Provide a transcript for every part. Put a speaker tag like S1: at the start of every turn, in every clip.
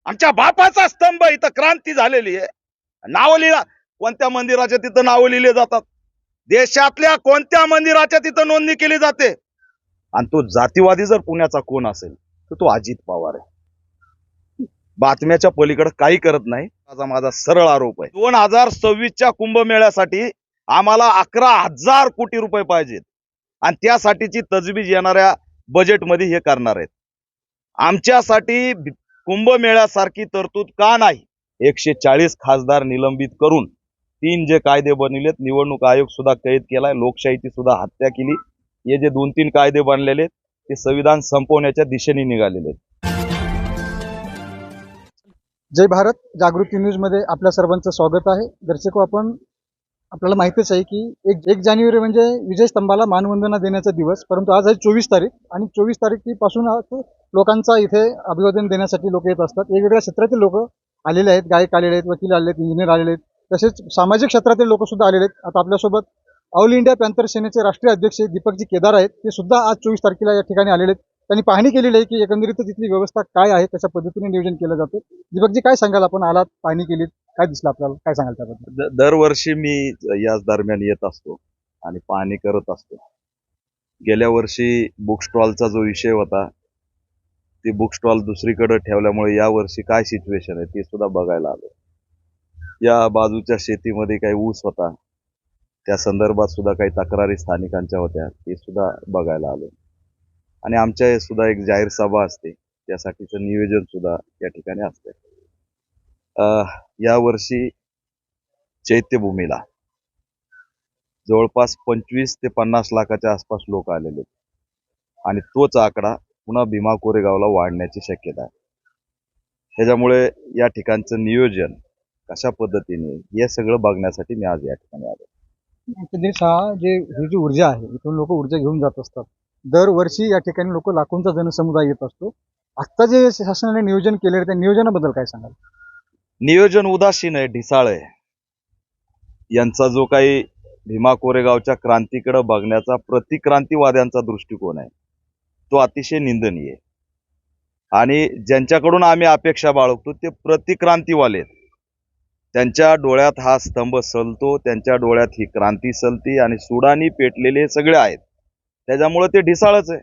S1: आमच्या बापाचा स्तंभ इथं क्रांती झालेली आहे. नाव लिहा कोणत्या मंदिराच्या तिथं नाव लिहिले जातात, देशातल्या कोणत्या मंदिराच्या तिथं नोंदणी केली जाते. आणि तो जातीवादी जर पुण्याचा कोण असेल तर तो अजित पवार आहे. बातम्याच्या पलीकडे काही करत नाही. माझा सरळ आरोप आहे, 2026च्या कुंभमेळ्यासाठी आम्हाला 11,000 कोटी रुपये पाहिजेत आणि त्यासाठीची तजवीज येणाऱ्या बजेटमध्ये हे करणार आहेत. आमच्यासाठी कुंभमेळ्यासारखी तरतूद का नाही? 140 खासदार निलंबित करून 3 जे कायदे बनविलेत, निवडणूक आयोग सुद्धा कैद केलाय, लोकशाहीची सुद्धा हत्या केली. हे जे 2-3 कायदे बनलेले ते संविधान संपवण्याच्या दिशेने निघालेले आहेत.
S2: जय भारत जागृती न्यूज मध्ये आपल्या सर्वांचं स्वागत आहे. दर्शको, आपल्याला माहितीच आहे की 1 जानेवारी म्हणजे विजय स्तंभाला मानवंदना देण्याचा दिवस, परंतु आज आहे 24 तारीख आणि 24 तारीखपासून लोकांचा इथे अभिवादन देण्यासाठी लोक येत असतात. वेगवेगळ्या क्षेत्रातील लोक आलेले आहेत, गायक आलेले आहेत, वकील आलेले आहेत, इंजिनियर आलेले आहेत, तसेच सामाजिक क्षेत्रातील लोक सुद्धा आलेले आहेत. आता आपल्यासोबत ऑल इंडिया पॅन्थर सेनेचे राष्ट्रीय अध्यक्ष दीपकजी केदार आहेत. ते सुद्धा आज 24 तारखेला या ठिकाणी आलेले आहेत. त्यांनी पाहणी केलेली आहे की एकंदरीत तिथली व्यवस्था काय आहे, कशा पद्धतीने नियोजन केलं जातं. दीपकजी, काय सांगाल? आपण आलात, पाहणी केली, काय दिसलं आपल्याला, काय सांगाल त्याबद्दल?
S1: दरवर्षी मी याच दरम्यान येत असतो आणि पाहणी करत असतो. गेल्या वर्षी बुक स्टॉलचा जो विषय होता ते बुक स्टॉल दुसरीकडे ठेवल्यामुळे या वर्षी काय सिच्युएशन आहे ते सुद्धा बघायला आलो. या बाजूच्या शेतीमध्ये काही ऊस होता, त्या संदर्भात सुद्धा काही तक्रारी स्थानिकांच्या होत्या, ते सुद्धा बघायला आलो. आणि आमच्या सुद्धा एक जाहीर सभा असते, त्यासाठीचं नियोजन सुद्धा या ठिकाणी असते. या वर्षी चैत्यभूमीला जवळपास 25 ते 50 लाखाच्या आसपास लोक आलेले आणि तोच आकडा पुन्हा भीमा कोरेगावला वाढण्याची शक्यता आहे. त्याच्यामुळे या ठिकाणचं नियोजन कशा पद्धतीने हे सगळं बघण्यासाठी मी आज या ठिकाणी आलो.
S2: ही जी ऊर्जा आहे, इथून लोक ऊर्जा घेऊन जात असतात. दरवर्षी या ठिकाणी लोक लाखोंचा जनसमुदाय येत असतो. आता जे शासनाने नियोजन केले त्या नियोजनाबद्दल काय सांगाल?
S1: नियोजन उदासीन आहे, ढिसाळ आहे. यांचा जो काही भीमा कोरेगावच्या क्रांतीकडे बघण्याचा प्रतिक्रांतीवाद्यांचा दृष्टिकोन आहे तो अतिशय निंदनीय आहे. आणि ज्यांच्याकडून आम्ही अपेक्षा बाळगतो ते प्रतिक्रांतीवाले आहेत. त्यांच्या डोळ्यात हा स्तंभ सलतो, त्यांच्या डोळ्यात ही क्रांती सलती आणि सुडानी पेटलेले सगळे आहेत. त्याच्यामुळे ते ढिसाळच आहे.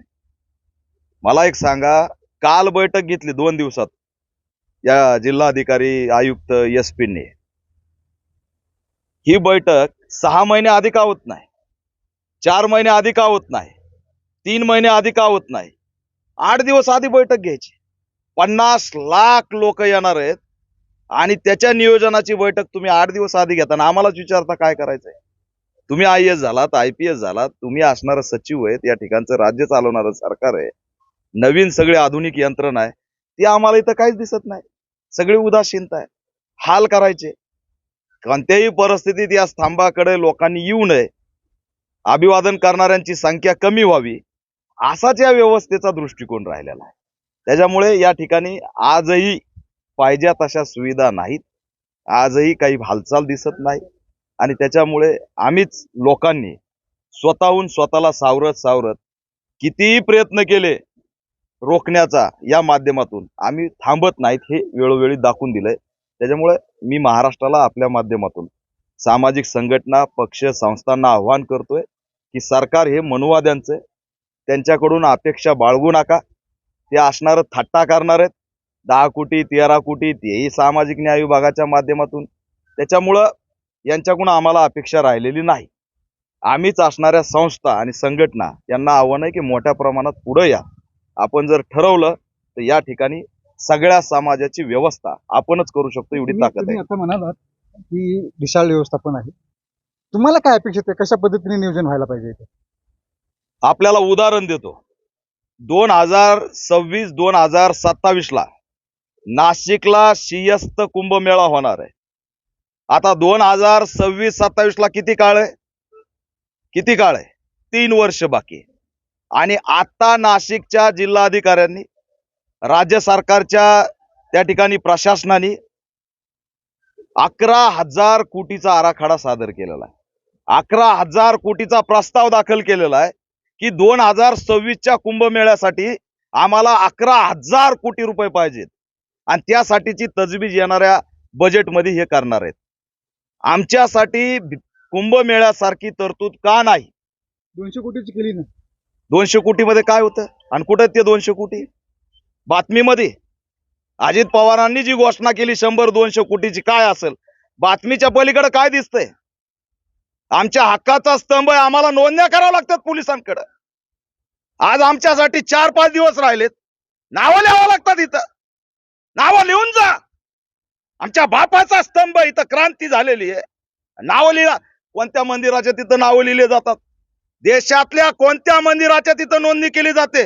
S1: मला एक सांगा, काल बैठक घेतली 2 दिवसात या जिल्हाधिकारी आयुक्त SP ने. ही बैठक 6 महिने आधी का होत नाही, 4 महिने आधी का होत नाही, 3 महिने आधी का होत नाही? 8 दिवस आधी बैठक घ्यायची. 50 लाख लोक येणार आहेत आणि त्याच्या नियोजनाची बैठक तुम्ही 8 दिवस आधी घेता. आम्हालाच विचारता काय करायचंय? तुम्ही IAS झालात, IPS झालात, तुम्ही असणारं सचिव आहेत, या ठिकाणचं राज्य चालवणारं सरकार आहे, नवीन सगळे आधुनिक यंत्रणा आहे, ती आम्हाला इथं काहीच दिसत नाही. सगळी उदासीनता आहे. हाल करायचे. कोणत्याही परिस्थितीत या स्तंभाकडे लोकांनी येऊ नये, अभिवादन करणाऱ्यांची संख्या कमी व्हावी, असाच या व्यवस्थेचा दृष्टिकोन राहिलेला आहे. त्याच्यामुळे या ठिकाणी आजही पाहिजे तशा सुविधा नाहीत, आजही काही हालचाल दिसत नाही. आणि त्याच्यामुळे आम्हीच लोकांनी स्वतःहून स्वतःला सावरत कितीही प्रयत्न केले रोखण्याचा, या माध्यमातून आम्ही थांबत नाहीत हे वेळोवेळी दाखवून दिलंय. त्याच्यामुळे मी महाराष्ट्राला आपल्या माध्यमातून सामाजिक संघटना, पक्ष, संस्थांना आव्हान करतोय की सरकार हे मनुवाद्यांचं आहे, त्यांच्याकडून अपेक्षा बाळगू नका. ते असणारं थट्टा करणार आहेत. 10 कोटी 13 कोटी तेही सामाजिक न्याय विभागाच्या माध्यमातून. त्याच्यामुळं यांच्याकडून आम्हाला अपेक्षा राहिलेली नाही. आम्हीच असणाऱ्या संस्था आणि संघटना यांना आव्हान आहे की मोठ्या प्रमाणात पुढे या. आपण जर ठरवलं तर या ठिकाणी सगळ्या समाजाची व्यवस्था आपणच करू शकतो, एवढी ताकद आहे.
S2: आता म्हणालात की विशाल व्यवस्थापन आहे, तुम्हाला काय अपेक्षित आहे? कशा पद्धतीने नियोजन व्हायला पाहिजे?
S1: आपल्याला उदाहरण देतो. 2026-2027 ला नाशिकला सिंहस्थ कुंभमेळा होणार आहे. आता 2026-27 ला किती काळ आहे? 3 वर्ष बाकी. आणि आता नाशिकच्या जिल्हाधिकाऱ्यांनी, राज्य सरकारच्या त्या ठिकाणी प्रशासनाने 11,000 कोटीचा आराखडा सादर केलेला आहे. 11,000 कोटीचा प्रस्ताव दाखल केलेला आहे की 2026च्या कुंभमेळ्यासाठी आम्हाला 11,000 कोटी रुपये पाहिजेत. आणि त्यासाठीची तजवीज येणाऱ्या बजेटमध्ये हे करणार आहेत. आमच्यासाठी कुंभमेळ्यासारखी तरतूद का नाही?
S2: 200 कोटीची केली ना.
S1: 200 कोटीमध्ये काय होतं आणि कुठं ते 200 कोटी? बातमीमध्ये अजित पवारांनी जी घोषणा केली 100-200 कोटीची काय असेल, बातमीच्या पलीकडे काय दिसतंय? आमच्या हक्काचा स्तंभ आहे, आम्हाला नोंदण्या कराव्या लागतात पोलिसांकडे. आज आमच्यासाठी 4-5 दिवस राहिलेत, नावं लिहावं लागतात. इथं नावं लिहून जा. आमच्या बापाचा स्तंभ इथं क्रांती झालेली आहे, नावं लिहा. कोणत्या मंदिराच्या तिथं नावं लिहिले जातात? देशातल्या कोणत्या मंदिराच्या तिथं नोंदणी केली जाते?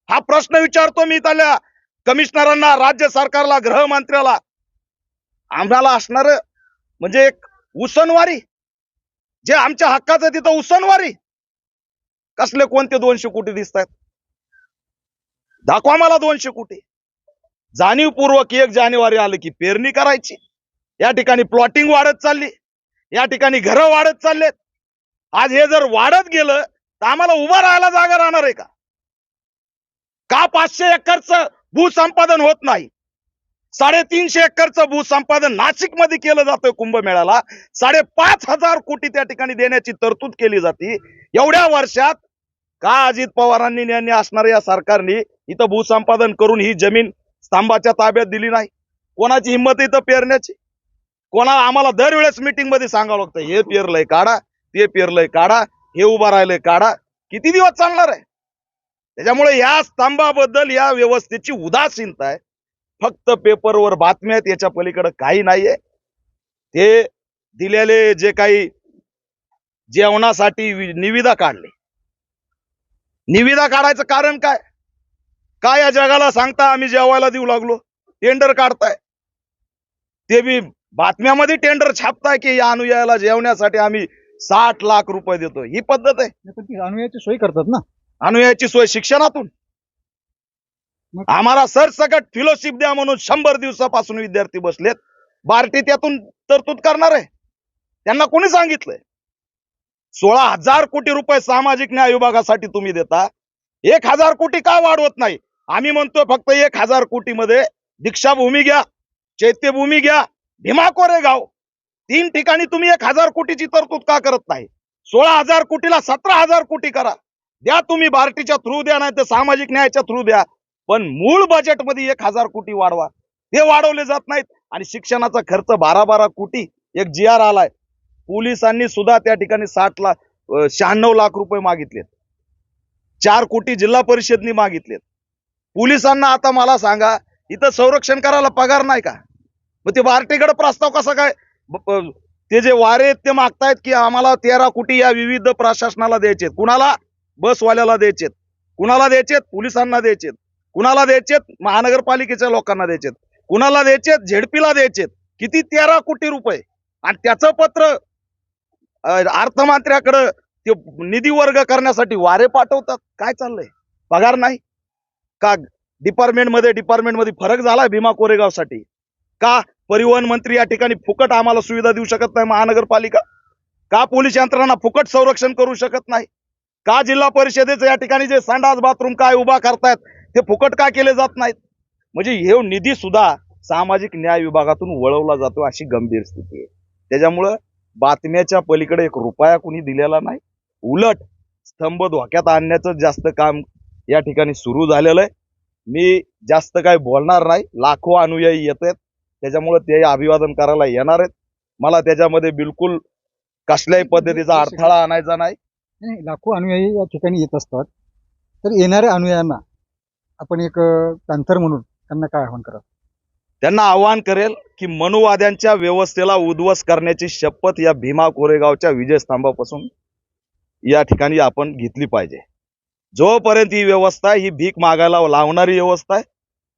S1: हा प्रश्न विचारतो मी इथल्या कमिशनरांना, राज्य सरकारला, गृहमंत्र्याला. आम्हाला असणार म्हणजे एक उसनवारी, जे आमच्या हक्काचं तिथं उसनवारी. कसले कोणते 200 कोटी दिसत आहेत? दाखवा मला 200 कोटी. जाणीवपूर्वक 1 जानेवारी आलं की पेरणी करायची. या ठिकाणी प्लॉटिंग वाढत चालली, या ठिकाणी घरं वाढत चाललेत. आज हे जर वाढत गेलं तर आम्हाला उभा राहायला जागा राहणार आहे का? 500 एकरचं भूसंपादन होत नाही? 350 एकरचं भूसंपादन नाशिक मध्ये केलं जातं कुंभमेळ्याला. 5,500 कोटी त्या ठिकाणी देण्याची तरतूद केली जाते. एवढ्या वर्षात का अजित पवारांनी यांनी असणाऱ्या या सरकारने इथं भूसंपादन करून ही जमीन स्तंभाच्या ताब्यात दिली नाही? कोणाची हिंमत आहे इथं पेरण्याची? आम्हाला दरवेळेस मीटिंग मध्ये सांगावं लागतं, हे पेरलंय काढा, ते पेरलंय काढा, हे उभा राहिलंय काढा. किती दिवस चालणार आहे? त्याच्यामुळे या स्तंभाबद्दल या व्यवस्थेची उदासीनता आहे. फक्त पेपरवर बातम्या आहेत, याच्या पलीकडे काही नाहीये. ते दिलेले जे काही जेवणासाठी निविदा काढले, निविदा काढायचं कारण काय? काय या जगाला सांगता आम्ही जेवायला देऊ लागलो? टेंडर काढताय, ते बी बातम्यामध्ये टेंडर छापताय की या अनुयायाला जेवण्यासाठी आम्ही 60 लाख रुपये देतो. ही पद्धत आहे?
S2: नाही, पण ती अनुयायाची सोय करतात ना.
S1: अनुयायाची सोय शिक्षणातून.
S2: मग
S1: आम्हाला सरसकट फेलोशिप द्या म्हणून 100 दिवसापासून विद्यार्थी बसलेत. बार्टी त्यातून तरतूद करणार आहे? त्यांना कोणी सांगितलंय? 16,000 कोटी रुपये सामाजिक न्याय विभागासाठी तुम्ही देता, 1,000 कोटी का वाढवत नाही? आम्ही म्हणतो फक्त 1,000 कोटीमध्ये दीक्षाभूमी घ्या, चैत्यभूमी घ्या, भीमा कोरेगाव, 3 ठिकाणी तुम्ही 1,000 कोटीची तरतूद का करत नाही? 16,000 कोटीला 17,000 कोटी करा. द्या तुम्ही, बार्टीच्या थ्रू द्या, नाही तर सामाजिक न्यायाच्या थ्रू द्या, पण मूळ बजेटमध्ये 1,000 कोटी वाढवा. ते वाढवले जात नाहीत. आणि शिक्षणाचा खर्च 12 कोटी एक GR आलाय. पोलिसांनी सुद्धा त्या ठिकाणी 96 लाख रुपये मागितलेत. 4 कोटी जिल्हा परिषदनी मागितलेत. पोलिसांना आता मला सांगा, इथं संरक्षण करायला पगार नाही का? मग ते बार्टीकडे प्रस्ताव कसा काय? ते जे वारे आहेत ते मागतायत की आम्हाला 13 कोटी या विविध प्रशासनाला द्यायचे. कुणाला? बसवाल्याला द्यायचेत. कुणाला द्यायचेत? पोलिसांना द्यायचेत. कुणाला द्यायचेत? महानगरपालिकेच्या लोकांना द्यायचेत. कुणाला द्यायचेत? झेडपीला द्यायचेत. किती? 13 कोटी रुपये. आणि त्याचं पत्र अर्थमंत्र्याकडे ते निधी वर्ग करण्यासाठी वारे पाठवतात. काय चाललंय? पगार नाही का? डिपार्टमेंटमध्ये फरक झालाय भीमा कोरेगावसाठी का? परिवहन मंत्री या ठिकाणी फुकट आम्हाला सुविधा देऊ शकत नाही? महानगरपालिका का? पोलीस यंत्रणा फुकट संरक्षण करू शकत नाही का? जिल्हा परिषदेचं या ठिकाणी जे संडास बाथरूम काय उभा करतायत ते फुकट का केले जात नाहीत? म्हणजे हे निधी सुद्धा सामाजिक न्याय विभागातून वळवला जातो, अशी गंभीर स्थिती आहे. त्याच्यामुळं बातम्याच्या पलीकडे 1 रुपया कुणी दिलेला नाही. उलट स्तंभ धोक्यात आणण्याचं जास्त काम या ठिकाणी सुरू झालेलं आहे. मी जास्त काही बोलणार नाही. लाखो अनुयायी येत आहेत, त्याच्यामुळे ते अभिवादन करायला येणार आहेत. मला त्याच्यामध्ये बिलकुल कसल्याही पद्धतीचा अडथळा आणायचा नाही.
S2: नाही, लाखो अनुयायी या ठिकाणी येत असतात, तर येणाऱ्या अनुयायांना आपण एक पॅन्थर म्हणून त्यांना काय आव्हान करा?
S1: त्यांना आवाहन करेल की मनुवाद्यांच्या व्यवस्थेला उद्ध्वस्त करण्याची शपथ या भीमा कोरेगावच्या विजयस्तंभापासून या ठिकाणी आपण घेतली पाहिजे. जोपर्यंत ही व्यवस्था ही भीक मागायला लावणारी व्यवस्था आहे,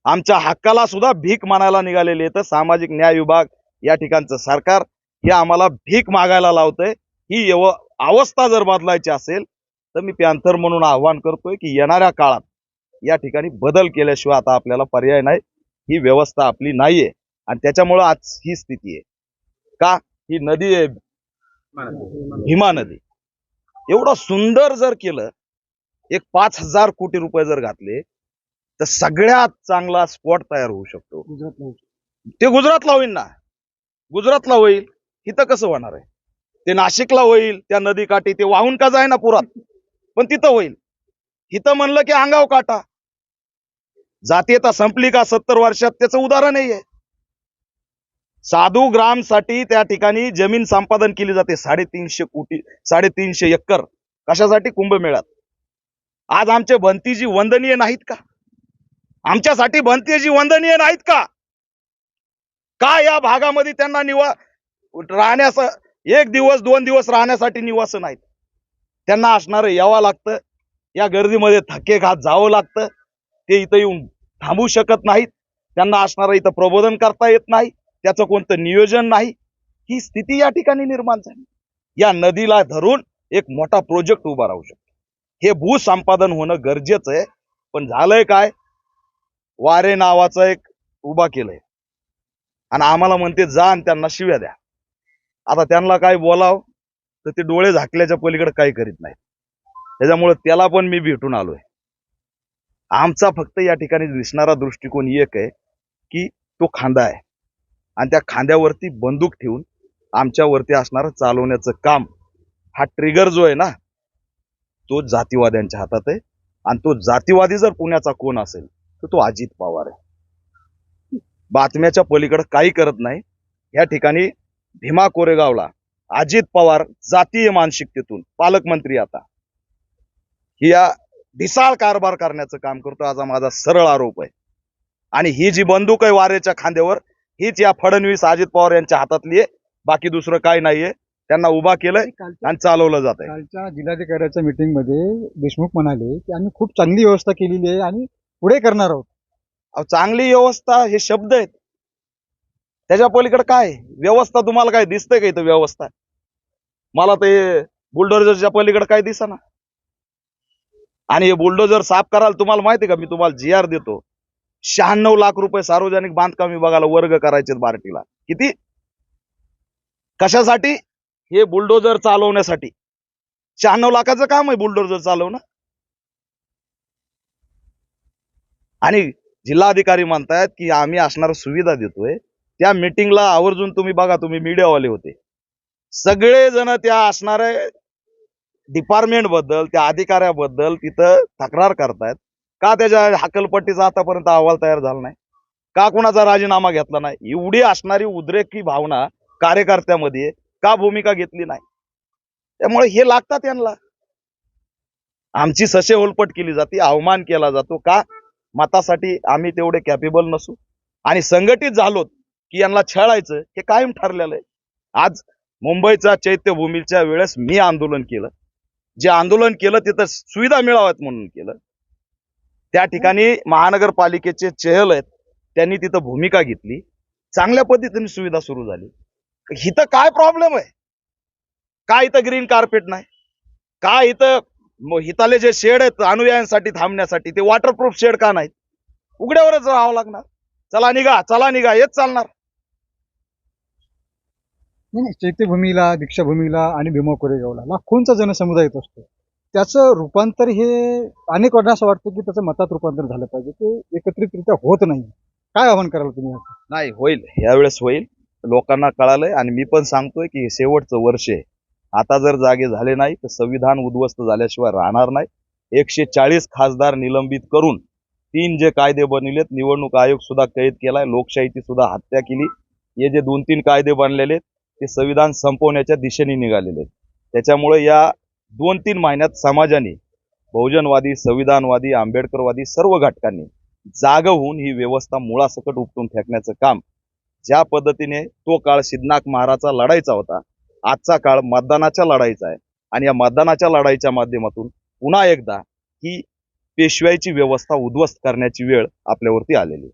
S1: आमच्या हक्काला सुद्धा भीक मानायला निघालेली आहे, तर सामाजिक न्याय विभाग या ठिकाणचं सरकार हे आम्हाला भीक मागायला लावतंय. ही अवस्था जर बदलायची असेल तर मी पॅन्थर म्हणून आव्हान करतोय की येणाऱ्या काळात या ठिकाणी बदल केल्याशिवाय आता आपल्याला पर्याय नाही. ही व्यवस्था आपली नाहीये आणि त्याच्यामुळं आज ही स्थिती आहे. का? ही नदी आहे भीमा नदी. एवढं सुंदर जर केलं, एक 5,000 कोटी रुपये जर घातले, तर सगळ्यात चांगला स्पॉट तयार होऊ शकतो.
S2: गुजरातला होतं.
S1: ते गुजरातला होईल ना, गुजरातला होईल. इथं कसं होणार आहे? ते नाशिकला होईल, त्या नदीकाठी ते वाहून का जाय ना पुरात, पण तिथं होईल. इथं म्हणलं की अंगाव काटा. जातीयता संपली का 70 वर्षात? त्याचं उदाहरण आहे. साधू ग्रामसाठी त्या ठिकाणी जमीन संपादन केली जाते 350 कोटी, 350 एकर. कशासाठी? कुंभमेळ्यात. आज आमचे भंतीजी वंदनीय नाहीत का? आमच्यासाठी भंतीजी वंदनीय नाहीत का? का या भागामध्ये त्यांना राहण्यास 1 दिवस 2 दिवस राहण्यासाठी निवास नाहीत? त्यांना असणारं यावं लागतं, या गर्दीमध्ये थक्के खात जावं लागतं. ते इथं येऊन थांबू शकत नाहीत. त्यांना असणारं इथं प्रबोधन करता येत नाही, त्याचं कोणतं नियोजन नाही. ही स्थिती या ठिकाणी निर्माण झाली. या नदीला धरून एक मोठा प्रोजेक्ट उभा राहू शकतो. हे भूसंपादन होणं गरजेचं आहे. पण झालंय काय? वारे नावाचं एक उभा केलंय आणि आम्हाला म्हणते जा आणि त्यांना शिव्या द्या. आता त्यांना काय बोलाव तर ते डोळे झाकल्याच्या पलीकडे काही करीत नाही. त्याच्यामुळे त्याला पण मी भेटून आलोय. आमचा फक्त या ठिकाणी दिसणारा दृष्टिकोन एक आहे की तो खांदा आहे आणि त्या खांद्यावरती बंदूक ठेवून आमच्यावरती असणारं चालवण्याचं काम, हा ट्रिगर जो आहे ना, तो जातीवाद्यांच्या हातात आहे. आणि तो जातीवादी जर पुण्याचा कोण असेल तर तो अजित पवार आहे. बातम्याच्या पलीकडे काही करत नाही. या ठिकाणी भीमा कोरेगावला अजित पवार जातीय मानसिकतेतून पालकमंत्री आता या ढिसाळ कारभार करण्याचं काम करतो, असा माझा सरळ आरोप आहे. आणि ही जी बंदूक आहे वारेच्या खांद्यावर, हीच या फडणवीस अजित पवार यांच्या हातातली आहे. बाकी दुसरं काही नाहीये. त्यांना उभा केलंय आणि चालवलं जात आहे.
S2: कालच्या जिल्हाधिकाऱ्याच्या मीटिंग मध्ये देशमुख म्हणाले की आम्ही खूप चांगली व्यवस्था केलेली आहे आणि पुढे करणार आहोत.
S1: अहो, चांगली व्यवस्था हे शब्द आहेत, त्याच्या पलीकडे काय व्यवस्था? तुम्हाला काय दिसतंय का इथं व्यवस्था? मला ते बुलडोझरच्या पलीकडे काय दिसेना. आणि हे बुलडोझर साफ करायला तुम्हाला माहिती का, मी तुम्हाला GR देतो. 96 लाख रुपये सार्वजनिक बांधकाम विभागाला वर्ग करायचे बार्टीला. किती? कशासाठी? हे बुलडोझर चालवण्यासाठी. 96 लाखाचं काम आहे बुलडोझर चालवणं. आणि जिल्हाधिकारी म्हणतायत की आम्ही असणार सुविधा देतोय. त्या मीटिंगला आवर्जून तुम्ही बघा, तुम्ही मीडियावाले होते. सगळेजण त्या असणाऱ्या डिपार्टमेंट बद्दल, त्या अधिकाऱ्याबद्दल तिथं तक्रार करतायत. का त्याच्या हकलपट्टीचा आतापर्यंत अहवाल तयार झाला नाही? का कुणाचा राजीनामा घेतला नाही? एवढी असणारी उद्रेकी भावना कार्यकर्त्यामध्ये का भूमिका घेतली नाही? त्यामुळे हे लागतात यांना. आमची सशे होलपट केली जाते, अवमान केला जातो. का? मतासाठी आम्ही तेवढे कॅपेबल नसू आणि संघटित झालोत की यांना छळायचं हे कायम ठरलेलं आहे. आज मुंबईच्या चैत्यभूमीच्या वेळेस मी आंदोलन केलं. जे आंदोलन केलं तिथं सुविधा मिळाव्यात म्हणून केलं. त्या ठिकाणी महानगरपालिकेचे चेहल आहेत, त्यांनी तिथं भूमिका घेतली. चांगल्या पद्धतीने सुविधा सुरू झाली. इथं काय प्रॉब्लेम आहे? का इथं ग्रीन कार्पेट नाही? का इथं हिताले जे शेड आहेत अनुयायांसाठी थांबण्यासाठी, ते वॉटरप्रूफ शेड का नाहीत? उघड्यावरच राहावं लागणार. चला निघा, चला निघा, हेच चालणार.
S2: नाही, चैत्यभूमीला, दीक्षाभूमीला आणि भीमा कोरेगावला लाखोंचा जनसमुदाय येत असतो. त्याचं रूपांतर हे अनेक वाटतं, असं वाटतं की त्याचं मतात रूपांतर झालं पाहिजे. ते एकत्रितरित्या होत नाही. काय आव्हान कराल तुम्ही याचं?
S1: नाही, होईल, यावेळेस होईल. लोकांना कळालंय आणि मी पण सांगतोय की हे शेवटचं वर्ष आहे. आता जर जागे झाले नाही तर संविधान उद्ध्वस्त झाल्याशिवाय राहणार नाही. 140 खासदार निलंबित करून 3 जे कायदे बनविलेत, निवडणूक आयोग सुद्धा कैद केलाय, लोकशाहीची सुद्धा हत्या केली. हे जे 2-3 कायदे बनलेले ते संविधान संपवण्याच्या दिशेने निघालेले आहेत. त्याच्यामुळे या 2-3 महिन्यात समाजाने, बहुजनवादी, संविधानवादी, आंबेडकरवादी सर्व घटकांनी जाग होऊन ही व्यवस्था मुळासकट उपटून फेकण्याचं काम, ज्या पद्धतीने तो काळ सिद्धनाथ महाराजचा लढाईचा होता, आजचा काळ मतदानाच्या लढाईचा आहे. आणि या मतदानाच्या लढाईच्या माध्यमातून पुन्हा एकदा ही पेशव्याची व्यवस्था उद्ध्वस्त करण्याची वेळ आपल्यावरती आलेली आहे.